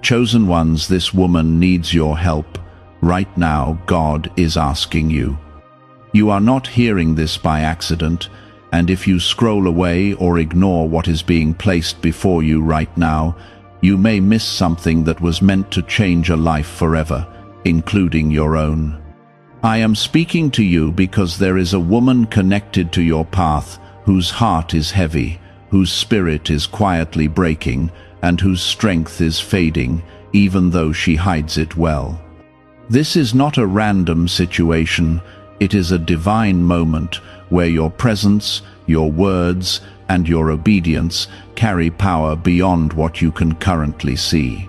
Chosen ones, this woman needs your help. Right now, God is asking you. You are not hearing this by accident, and if you scroll away or ignore what is being placed before you right now, you may miss something that was meant to change a life forever, including your own. I am speaking to you because there is a woman connected to your path whose heart is heavy, whose spirit is quietly breaking, and whose strength is fading, even though she hides it well. This is not a random situation, it is a divine moment where your presence, your words, and your obedience carry power beyond what you can currently see.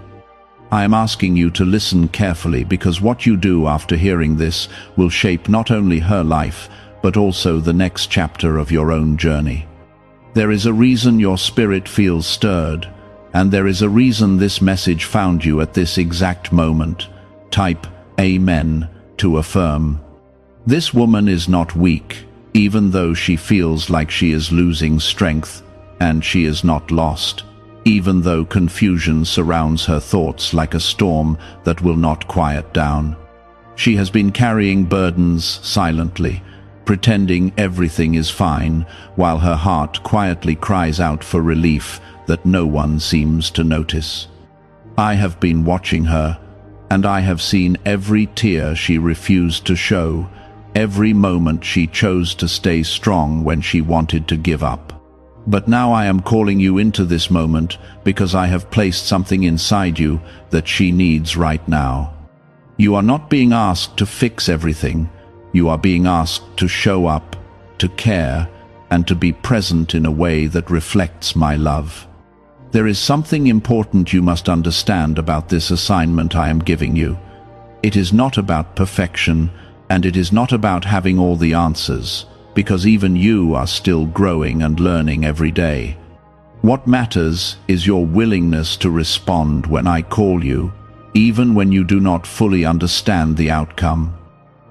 I am asking you to listen carefully because what you do after hearing this will shape not only her life, but also the next chapter of your own journey. There is a reason your spirit feels stirred, and there is a reason this message found you at this exact moment. Type Amen to affirm. This woman is not weak, even though she feels like she is losing strength, and she is not lost, even though confusion surrounds her thoughts like a storm that will not quiet down. She has been carrying burdens silently, pretending everything is fine, while her heart quietly cries out for relief that no one seems to notice. I have been watching her, and I have seen every tear she refused to show, every moment she chose to stay strong when she wanted to give up. But now I am calling you into this moment because I have placed something inside you that she needs right now. You are not being asked to fix everything. You are being asked to show up, to care, and to be present in a way that reflects my love. There is something important you must understand about this assignment I am giving you. It is not about perfection, and it is not about having all the answers, because even you are still growing and learning every day. What matters is your willingness to respond when I call you, even when you do not fully understand the outcome.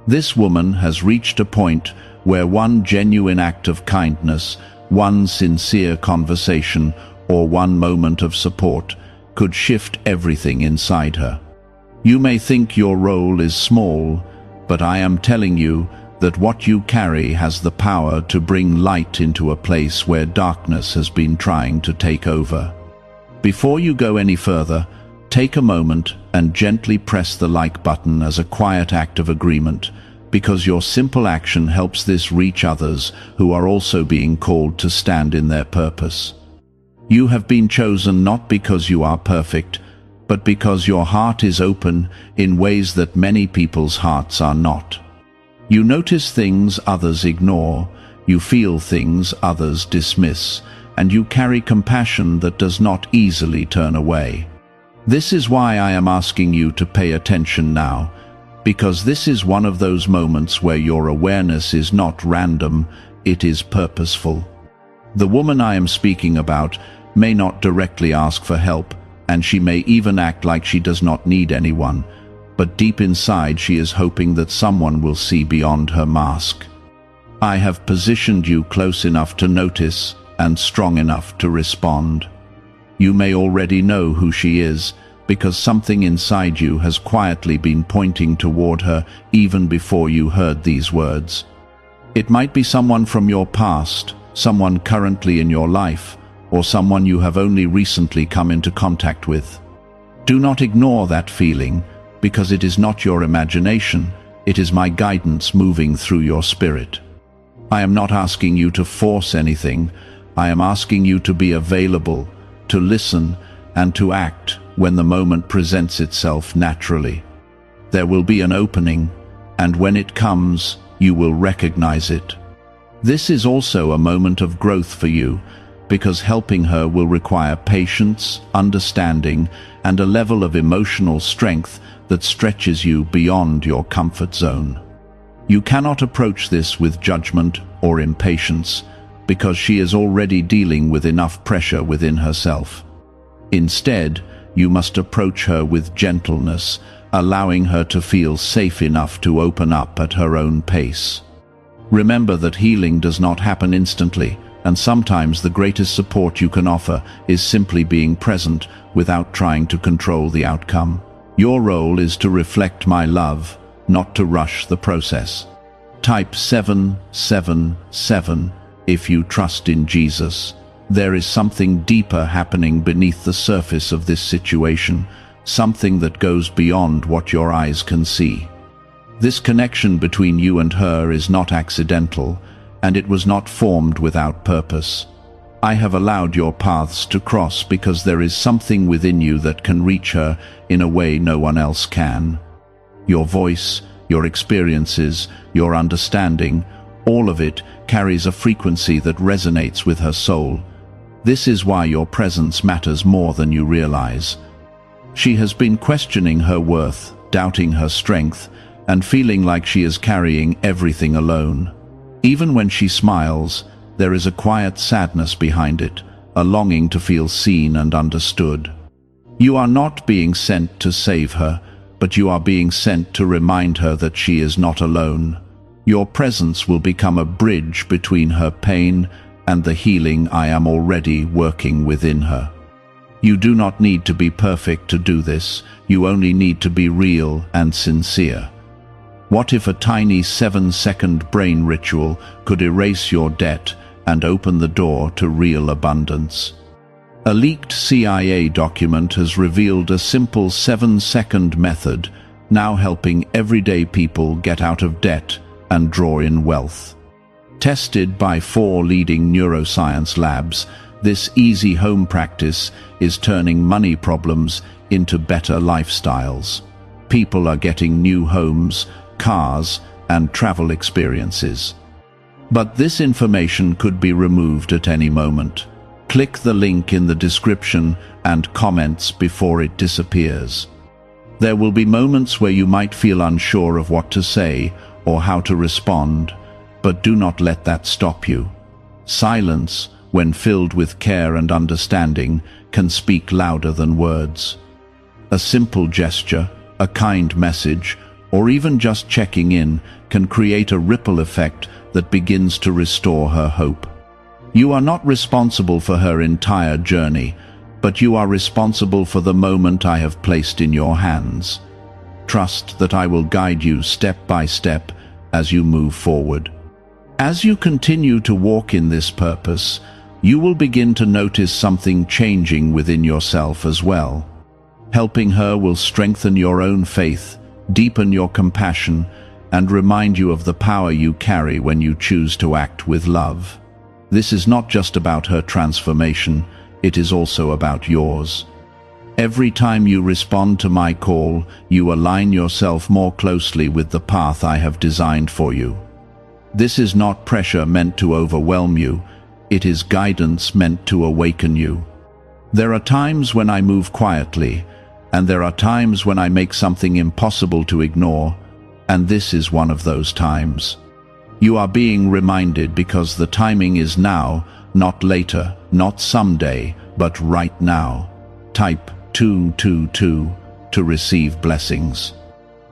This woman has reached a point where one genuine act of kindness, one sincere conversation, or one moment of support could shift everything inside her. You may think your role is small, but I am telling you that what you carry has the power to bring light into a place where darkness has been trying to take over. Before you go any further, take a moment and gently press the like button as a quiet act of agreement, because your simple action helps this reach others who are also being called to stand in their purpose. You have been chosen not because you are perfect, but because your heart is open in ways that many people's hearts are not. You notice things others ignore, you feel things others dismiss, and you carry compassion that does not easily turn away. This is why I am asking you to pay attention now, because this is one of those moments where your awareness is not random, it is purposeful. The woman I am speaking about may not directly ask for help, and she may even act like she does not need anyone, but deep inside she is hoping that someone will see beyond her mask. I have positioned you close enough to notice and strong enough to respond. You may already know who she is, because something inside you has quietly been pointing toward her even before you heard these words. It might be someone from your past, someone currently in your life, or someone you have only recently come into contact with. Do not ignore that feeling, because it is not your imagination, it is my guidance moving through your spirit. I am not asking you to force anything, I am asking you to be available, to listen, and to act when the moment presents itself naturally. There will be an opening, and when it comes, you will recognize it. This is also a moment of growth for you, because helping her will require patience, understanding, and a level of emotional strength that stretches you beyond your comfort zone. You cannot approach this with judgment or impatience, because she is already dealing with enough pressure within herself. Instead, you must approach her with gentleness, allowing her to feel safe enough to open up at her own pace. Remember that healing does not happen instantly, and sometimes the greatest support you can offer is simply being present without trying to control the outcome. Your role is to reflect my love, not to rush the process. Type 777 if you trust in Jesus. There is something deeper happening beneath the surface of this situation, something that goes beyond what your eyes can see. This connection between you and her is not accidental, and it was not formed without purpose. I have allowed your paths to cross because there is something within you that can reach her in a way no one else can. Your voice, your experiences, your understanding, all of it carries a frequency that resonates with her soul. This is why your presence matters more than you realize. She has been questioning her worth, doubting her strength, and feeling like she is carrying everything alone. Even when she smiles, there is a quiet sadness behind it, a longing to feel seen and understood. You are not being sent to save her, but you are being sent to remind her that she is not alone. Your presence will become a bridge between her pain and the healing I am already working within her. You do not need to be perfect to do this, you only need to be real and sincere. What if a tiny 7-second brain ritual could erase your debt and open the door to real abundance? A leaked CIA document has revealed a simple 7-second method, now helping everyday people get out of debt and draw in wealth. Tested by 4 leading neuroscience labs, this easy home practice is turning money problems into better lifestyles. People are getting new homes, cars, and travel experiences. But this information could be removed at any moment. Click the link in the description and comments before it disappears. There will be moments where you might feel unsure of what to say or how to respond, but do not let that stop you. Silence, when filled with care and understanding, can speak louder than words. A simple gesture, a kind message, or even just checking in can create a ripple effect that begins to restore her hope. You are not responsible for her entire journey, but you are responsible for the moment I have placed in your hands. Trust that I will guide you step by step as you move forward. As you continue to walk in this purpose, you will begin to notice something changing within yourself as well. Helping her will strengthen your own faith, deepen your compassion, and remind you of the power you carry when you choose to act with love. This is not just about her transformation, it is also about yours. Every time you respond to my call, you align yourself more closely with the path I have designed for you. This is not pressure meant to overwhelm you, it is guidance meant to awaken you. There are times when I move quietly, and there are times when I make something impossible to ignore, and this is one of those times. You are being reminded because the timing is now, not later, not someday, but right now. Type 222 to receive blessings.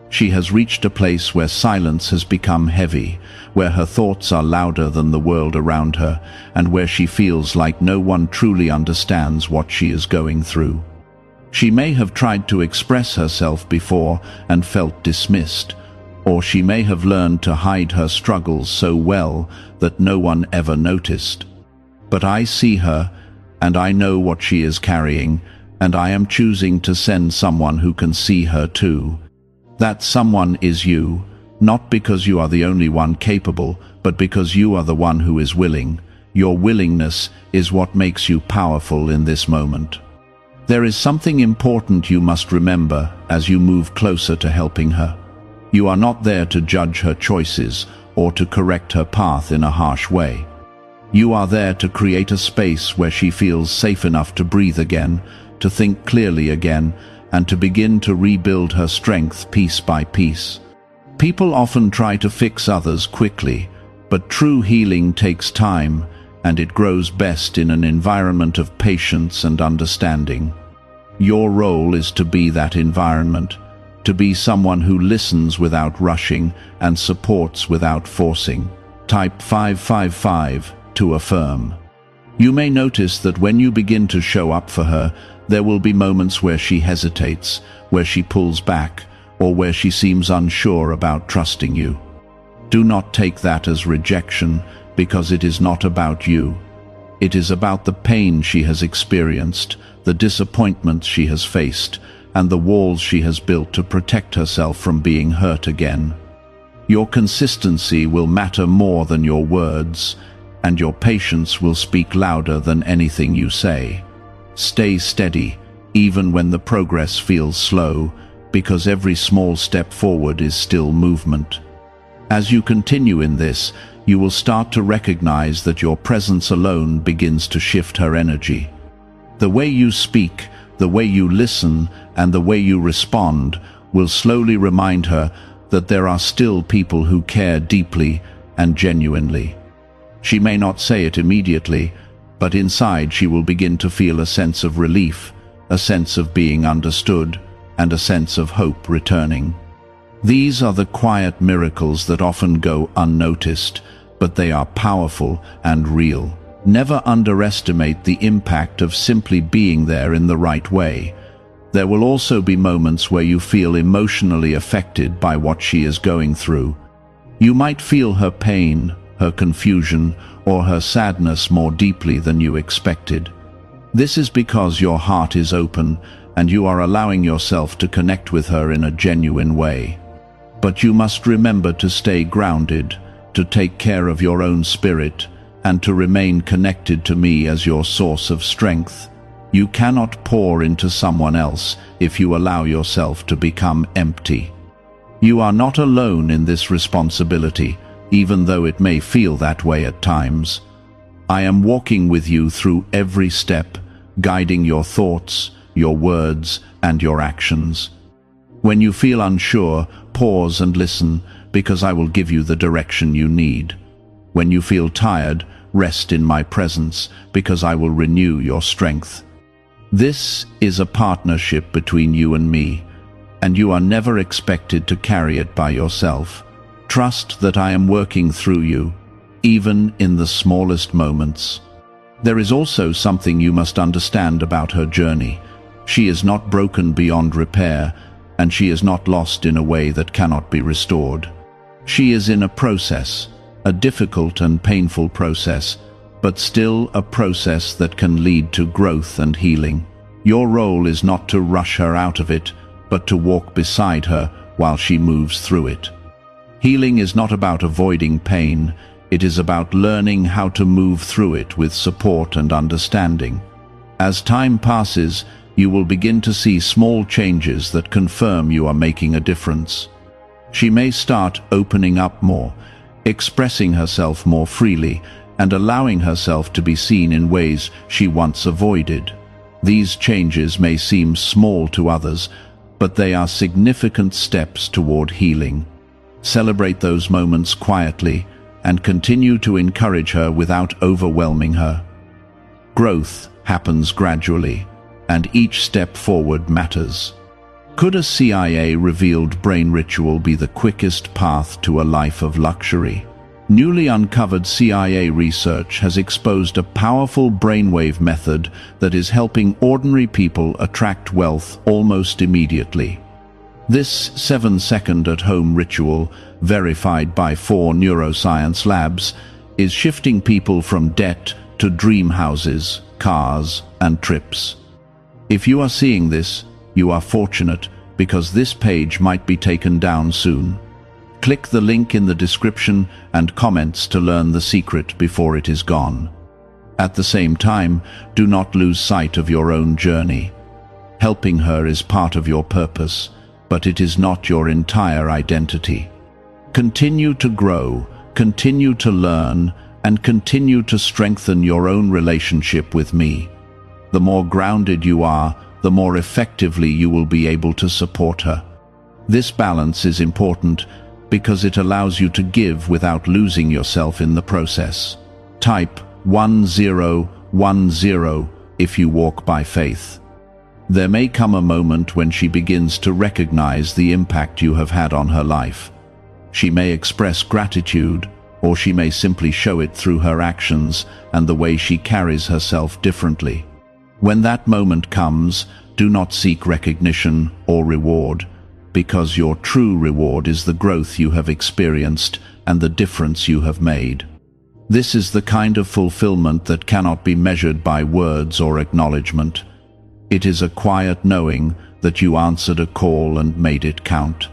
She has reached a place where silence has become heavy, where her thoughts are louder than the world around her, and where she feels like no one truly understands what she is going through. She may have tried to express herself before and felt dismissed, or she may have learned to hide her struggles so well that no one ever noticed. But I see her, and I know what she is carrying, and I am choosing to send someone who can see her too. That someone is you, not because you are the only one capable, but because you are the one who is willing. Your willingness is what makes you powerful in this moment. There is something important you must remember as you move closer to helping her. You are not there to judge her choices or to correct her path in a harsh way. You are there to create a space where she feels safe enough to breathe again, to think clearly again, and to begin to rebuild her strength piece by piece. People often try to fix others quickly, but true healing takes time, and it grows best in an environment of patience and understanding. Your role is to be that environment, to be someone who listens without rushing and supports without forcing. Type 555 to affirm. You may notice that when you begin to show up for her, there will be moments where she hesitates, where she pulls back, or where she seems unsure about trusting you. Do not take that as rejection, because it is not about you. It is about the pain she has experienced, the disappointments she has faced, and the walls she has built to protect herself from being hurt again. Your consistency will matter more than your words, and your patience will speak louder than anything you say. Stay steady, even when the progress feels slow, because every small step forward is still movement. As you continue in this, you will start to recognize that your presence alone begins to shift her energy. The way you speak, the way you listen, and the way you respond will slowly remind her that there are still people who care deeply and genuinely. She may not say it immediately, but inside she will begin to feel a sense of relief, a sense of being understood, and a sense of hope returning. These are the quiet miracles that often go unnoticed, but they are powerful and real. Never underestimate the impact of simply being there in the right way. There will also be moments where you feel emotionally affected by what she is going through. You might feel her pain, her confusion, or her sadness more deeply than you expected. This is because your heart is open and you are allowing yourself to connect with her in a genuine way. But you must remember to stay grounded, to take care of your own spirit, and to remain connected to me as your source of strength. You cannot pour into someone else if you allow yourself to become empty. You are not alone in this responsibility, even though it may feel that way at times. I am walking with you through every step, guiding your thoughts, your words, and your actions. When you feel unsure, pause and listen, because I will give you the direction you need. When you feel tired, rest in my presence, because I will renew your strength. This is a partnership between you and me, and you are never expected to carry it by yourself. Trust that I am working through you, even in the smallest moments. There is also something you must understand about her journey. She is not broken beyond repair, and she is not lost in a way that cannot be restored. She is in a process, a difficult and painful process, but still a process that can lead to growth and healing. Your role is not to rush her out of it, but to walk beside her while she moves through it. Healing is not about avoiding pain, it is about learning how to move through it with support and understanding. As time passes, you will begin to see small changes that confirm you are making a difference. She may start opening up more, expressing herself more freely, and allowing herself to be seen in ways she once avoided. These changes may seem small to others, but they are significant steps toward healing. Celebrate those moments quietly and continue to encourage her without overwhelming her. Growth happens gradually, and each step forward matters. Could a CIA-revealed brain ritual be the quickest path to a life of luxury? Newly uncovered CIA research has exposed a powerful brainwave method that is helping ordinary people attract wealth almost immediately. This 7-second at-home ritual, verified by 4 neuroscience labs, is shifting people from debt to dream houses, cars, and trips. If you are seeing this, you are fortunate, because this page might be taken down soon. Click the link in the description and comments to learn the secret before it is gone. At the same time, do not lose sight of your own journey. Helping her is part of your purpose, but it is not your entire identity. Continue to grow, continue to learn, and continue to strengthen your own relationship with me. The more grounded you are, the more effectively you will be able to support her. This balance is important because it allows you to give without losing yourself in the process. Type 1010 if you walk by faith. There may come a moment when she begins to recognize the impact you have had on her life. She may express gratitude, or she may simply show it through her actions and the way she carries herself differently. When that moment comes, do not seek recognition or reward, because your true reward is the growth you have experienced and the difference you have made. This is the kind of fulfillment that cannot be measured by words or acknowledgement. It is a quiet knowing that you answered a call and made it count.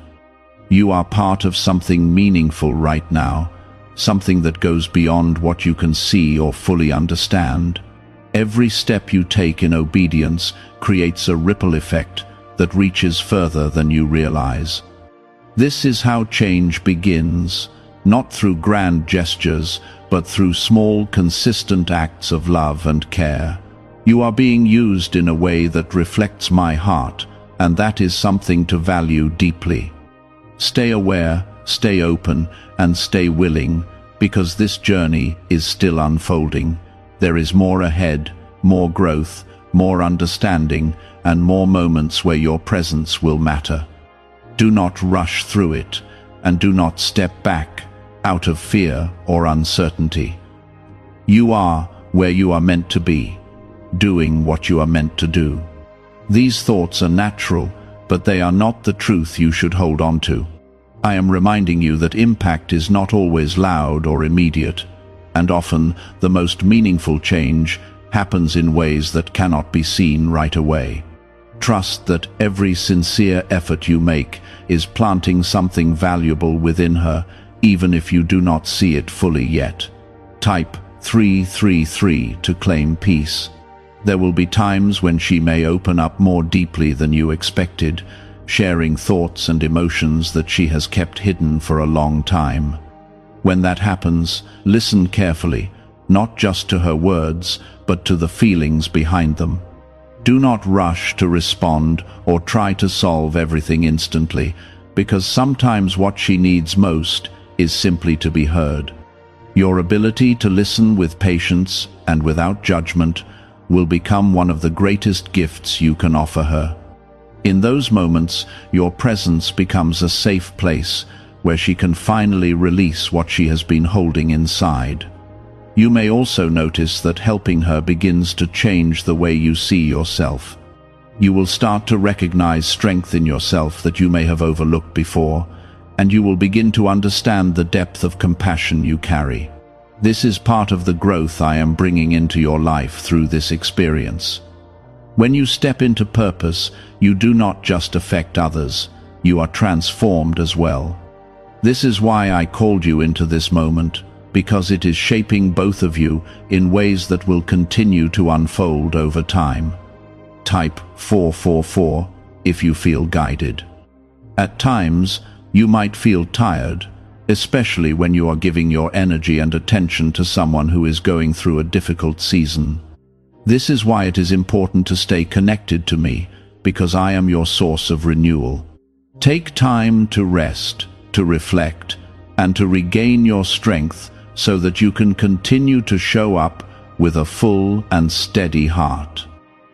You are part of something meaningful right now, something that goes beyond what you can see or fully understand. Every step you take in obedience creates a ripple effect that reaches further than you realize. This is how change begins, not through grand gestures, but through small, consistent acts of love and care. You are being used in a way that reflects my heart, and that is something to value deeply. Stay aware, stay open, and stay willing, because this journey is still unfolding. There is more ahead, more growth, more understanding, and more moments where your presence will matter. Do not rush through it, and do not step back out of fear or uncertainty. You are where you are meant to be, doing what you are meant to do. These thoughts are natural, but they are not the truth you should hold on to. I am reminding you that impact is not always loud or immediate, and often the most meaningful change happens in ways that cannot be seen right away. Trust that every sincere effort you make is planting something valuable within her, even if you do not see it fully yet. Type 333 to claim peace. There will be times when she may open up more deeply than you expected, sharing thoughts and emotions that she has kept hidden for a long time. When that happens, listen carefully, not just to her words, but to the feelings behind them. Do not rush to respond or try to solve everything instantly, because sometimes what she needs most is simply to be heard. Your ability to listen with patience and without judgment will become one of the greatest gifts you can offer her. In those moments, your presence becomes a safe place where she can finally release what she has been holding inside. You may also notice that helping her begins to change the way you see yourself. You will start to recognize strength in yourself that you may have overlooked before, and you will begin to understand the depth of compassion you carry. This is part of the growth I am bringing into your life through this experience. When you step into purpose, you do not just affect others, you are transformed as well. This is why I called you into this moment, because it is shaping both of you in ways that will continue to unfold over time. Type 444 if you feel guided. At times, you might feel tired, especially when you are giving your energy and attention to someone who is going through a difficult season. This is why it is important to stay connected to me, because I am your source of renewal. Take time to rest, to reflect, and to regain your strength so that you can continue to show up with a full and steady heart.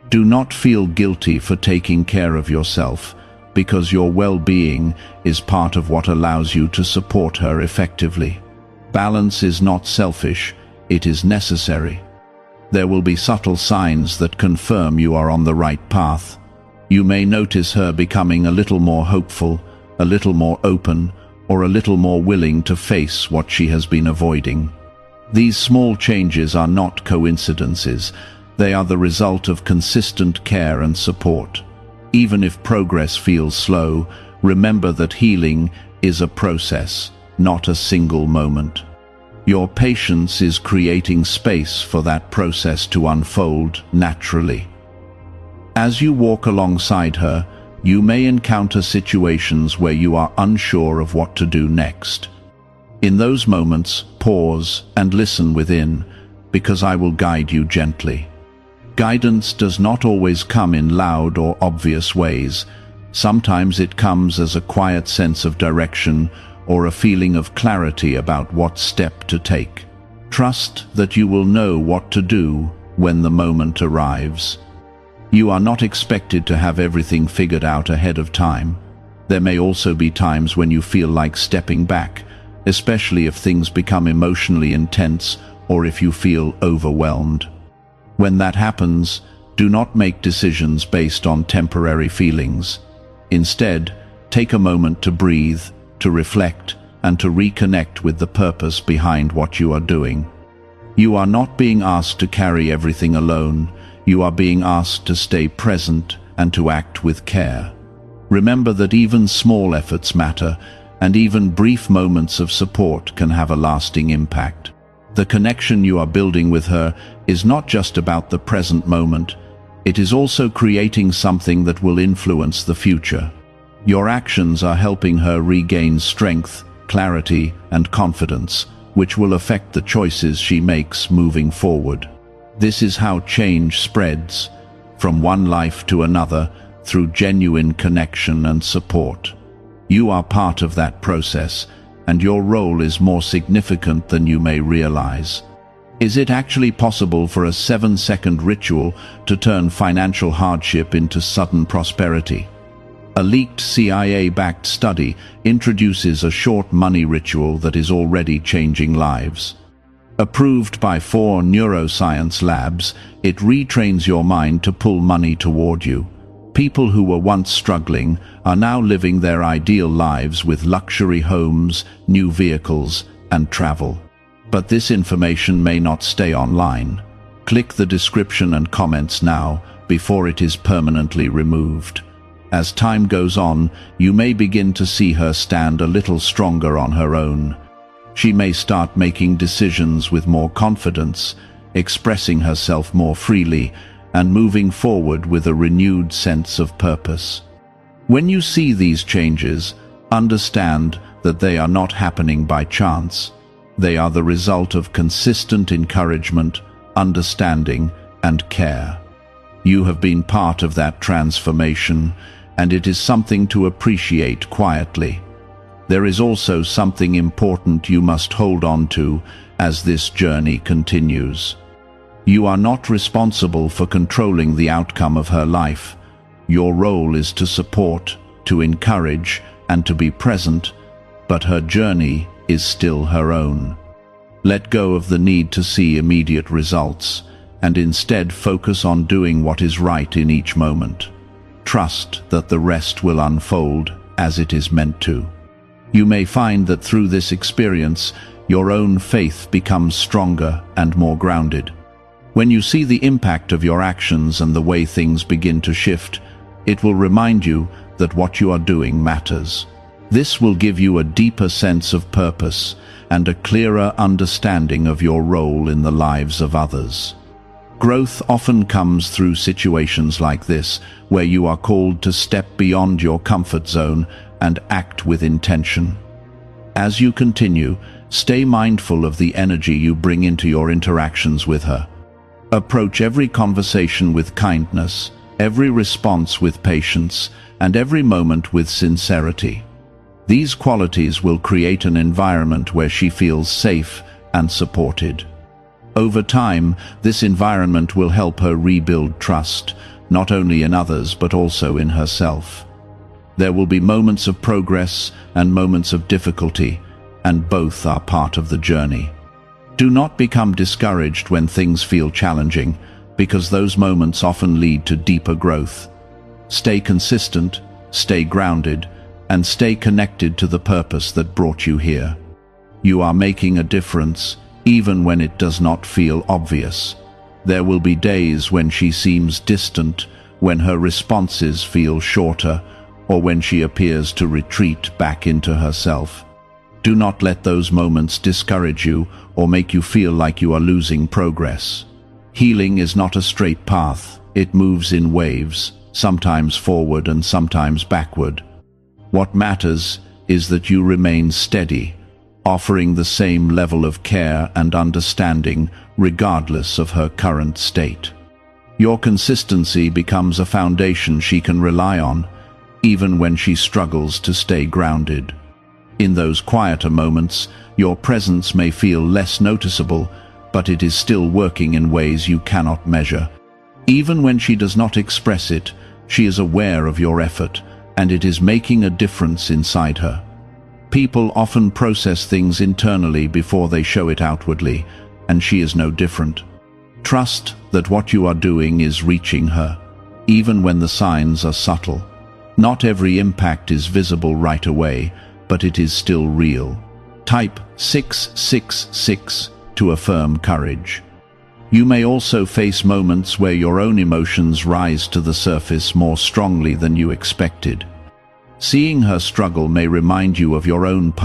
Do not feel guilty for taking care of yourself, because your well-being is part of what allows you to support her effectively. Balance is not selfish, it is necessary. There will be subtle signs that confirm you are on the right path. You may notice her becoming a little more hopeful, a little more open, or a little more willing to face what she has been avoiding. These small changes are not coincidences. They are the result of consistent care and support. Even if progress feels slow, remember that healing is a process, not a single moment. Your patience is creating space for that process to unfold naturally. As you walk alongside her, you may encounter situations where you are unsure of what to do next. In those moments, pause and listen within, because I will guide you gently. Guidance does not always come in loud or obvious ways. Sometimes it comes as a quiet sense of direction or a feeling of clarity about what step to take. Trust that you will know what to do when the moment arrives. You are not expected to have everything figured out ahead of time. There may also be times when you feel like stepping back, especially if things become emotionally intense or if you feel overwhelmed. When that happens, do not make decisions based on temporary feelings. Instead, take a moment to breathe, to reflect, and to reconnect with the purpose behind what you are doing. You are not being asked to carry everything alone. You are being asked to stay present and to act with care. Remember that even small efforts matter, and even brief moments of support can have a lasting impact. The connection you are building with her is not just about the present moment, it is also creating something that will influence the future. Your actions are helping her regain strength, clarity, and confidence, which will affect the choices she makes moving forward. This is how change spreads, from one life to another, through genuine connection and support. You are part of that process, and your role is more significant than you may realize. Is it actually possible for a 7-second ritual to turn financial hardship into sudden prosperity? A leaked CIA-backed study introduces a short money ritual that is already changing lives. Approved by 4 neuroscience labs, it retrains your mind to pull money toward you. People who were once struggling are now living their ideal lives with luxury homes, new vehicles, and travel. But this information may not stay online. Click the description and comments now before it is permanently removed. As time goes on, you may begin to see her stand a little stronger on her own. She may start making decisions with more confidence, expressing herself more freely, and moving forward with a renewed sense of purpose. When you see these changes, understand that they are not happening by chance. They are the result of consistent encouragement, understanding, and care. You have been part of that transformation, and it is something to appreciate quietly. There is also something important you must hold on to as this journey continues. You are not responsible for controlling the outcome of her life. Your role is to support, to encourage, and to be present, but her journey is still her own. Let go of the need to see immediate results, and instead focus on doing what is right in each moment. Trust that the rest will unfold as it is meant to. You may find that through this experience, your own faith becomes stronger and more grounded. When you see the impact of your actions and the way things begin to shift, it will remind you that what you are doing matters. This will give you a deeper sense of purpose and a clearer understanding of your role in the lives of others. Growth often comes through situations like this, where you are called to step beyond your comfort zone and act with intention. As you continue, stay mindful of the energy you bring into your interactions with her. Approach every conversation with kindness, every response with patience, and every moment with sincerity. These qualities will create an environment where she feels safe and supported. Over time, this environment will help her rebuild trust, not only in others but also in herself. There will be moments of progress and moments of difficulty, and both are part of the journey. Do not become discouraged when things feel challenging, because those moments often lead to deeper growth. Stay consistent, stay grounded, and stay connected to the purpose that brought you here. You are making a difference, even when it does not feel obvious. There will be days when she seems distant, when her responses feel shorter, or when she appears to retreat back into herself. Do not let those moments discourage you or make you feel like you are losing progress. Healing is not a straight path. It moves in waves, sometimes forward and sometimes backward. What matters is that you remain steady, offering the same level of care and understanding regardless of her current state. Your consistency becomes a foundation she can rely on, even when she struggles to stay grounded. In those quieter moments, your presence may feel less noticeable, but it is still working in ways you cannot measure. Even when she does not express it, she is aware of your effort, and it is making a difference inside her. People often process things internally before they show it outwardly, and she is no different. Trust that what you are doing is reaching her, even when the signs are subtle. Not every impact is visible right away, but it is still real. Type 666 to affirm courage. You may also face moments where your own emotions rise to the surface more strongly than you expected. Seeing her struggle may remind you of your own past.